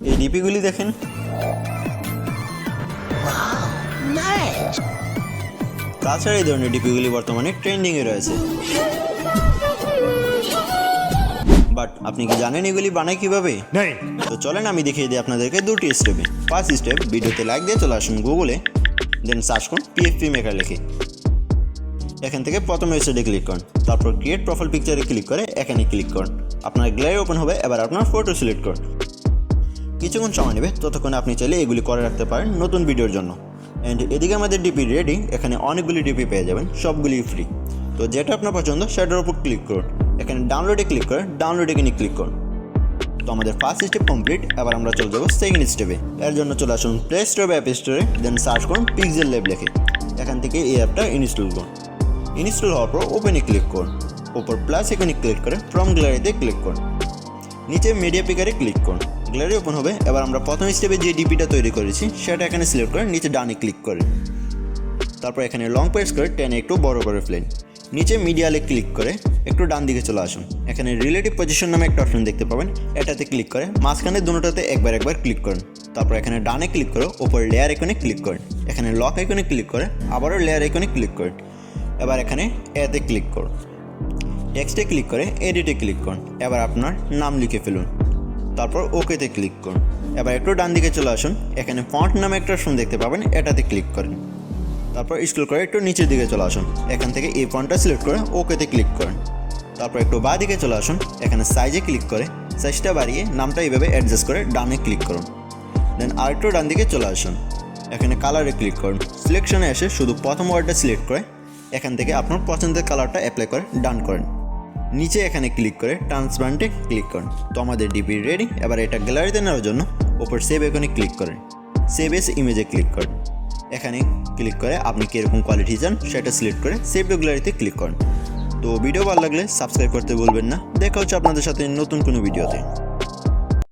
এই ডিপিগুলি দেখেন। তাছাড়া এই ধরনের ডিপিগুলি বর্তমানে ট্রেন্ডিংয়ে রয়েছে। বাট আপনি কি জানেন এগুলি বানায় কিভাবে? তো চলেন আমি দেখিয়ে দিই আপনাদেরকে দুটি স্টেপে। ফার্স্ট স্টেপ, ভিডিওতে লাইক দিয়ে চলে আসুন গুগলে, দেন সার্চ করুন পিএফপি মেকার লিখে। এখান থেকে প্রথম ওয়েবসাইটে ক্লিক করুন, তারপর ক্রিয়েট প্রোফাইল পিকচারে ক্লিক করে এখানে ক্লিক করুন। আপনার গ্যালারি ওপেন হবে। এবার আপনার ফটো সিলেক্ট করুন। কিছুক্ষণ সময় নেবে, ততক্ষণে আপনি চাইলে এগুলি করে রাখতে পারেন নতুন ভিডিওর জন্য। অ্যান্ড এদিকে আমাদের ডিপি রেডি। এখানে অনেকগুলি ডিপি পেয়ে যাবেন, সবগুলি ফ্রি। তো যেটা আপনার পছন্দ সেটার উপর ক্লিক করুন। এখানে ডাউনলোডে ক্লিক করে ডাউনলোডে কিনে ক্লিক করুন। তো আমাদের ফার্স্ট স্টেপ কমপ্লিট। এবার আমরা চলে যাবো সেকেন্ড স্টেপে। এর জন্য চলে আসুন প্লে স্টোর বা অ্যাপ স্টোরে, দেন সার্চ করুন পিক্সেল ল্যাব লিখে। এখান থেকে এই অ্যাপটা ইনস্টল করুন। ইনস্টল হওয়ার পর ওপেনে ক্লিক করুন। ওপর প্লাস এখানে ক্লিক করে ফ্রম গ্যালারিতে ক্লিক করুন। নিচে মিডিয়া পিকারে ক্লিক করুন, গ্যালারি ওপেন হবে। এবার আমরা প্রথম স্টেপে যে ডিপিটা তৈরি করেছি সেটা এখানে সিলেক্ট করে নিচে ডানে ক্লিক করে, তারপর এখানে লং প্রেস করে টেনে একটু বড় করে ফেলেন। নিচে মিডিয়ালে ক্লিক করে একটু ডান দিকে চলে আসুন। এখানে রিলেটিভ পজিশন নামে একটা অপশন দেখতে পাবেন, এটাতে ক্লিক করে মাঝখানে দুটোটাতে একবার ক্লিক করুন। তারপর এখানে ডানে ক্লিক করে ওপর লেয়ার আইকনে ক্লিক করেন। এখানে লক আইকনে ক্লিক করে আবারও লেয়ার আইকনে ক্লিক করেন। এবার এখানে এতে ক্লিক করুন। টেক্সটে ক্লিক করে এডিটে ক্লিক করুন। এবার আপনার নাম লিখে ফেলুন, তারপর ওকেতে ক্লিক করুন। এবার একটু ডান দিকে চলে আসুন। এখানে ফন্ট নামে একটা অপশন দেখতে পাবেন, এটাতে ক্লিক করেন। তারপর স্ক্রল করে একটু নিচের দিকে চলে আসুন। এখান থেকে এই ফন্টটা সিলেক্ট করে ওকেতে ক্লিক করেন। তারপর একটু বাঁ দিকে চলে আসুন। এখানে সাইজে ক্লিক করে সাইজটা বাড়িয়ে নামটা এইভাবে অ্যাডজাস্ট করে ডানে ক্লিক করুন। দেন আরেকটু ডান দিকে চলে আসুন। এখানে কালারে ক্লিক করুন। সিলেকশনে এসে শুধু প্রথম ওয়ার্ডটা সিলেক্ট করে এখান থেকে আপনার পছন্দের কালারটা অ্যাপ্লাই করে ডান করেন। নিচে এখানে ক্লিক করে ট্রান্সপারেন্টে ক্লিক করুন। তো আমাদের ডিপি রেডি। এবার এটা গ্যালারিতে নেওয়ার জন্য ওপর সেভ আইকনে ক্লিক করেন। সেভ এস ইমেজে ক্লিক করেন। এখানে ক্লিক করে আপনি কীরকম কোয়ালিটি চান সেটা সিলেক্ট করে সেভ টু গ্যালারিতে ক্লিক করেন। তো ভিডিও ভালো লাগলে সাবস্ক্রাইব করতে ভুলবেন না। দেখা হচ্ছে আপনাদের সাথে নতুন কোনো ভিডিওতে।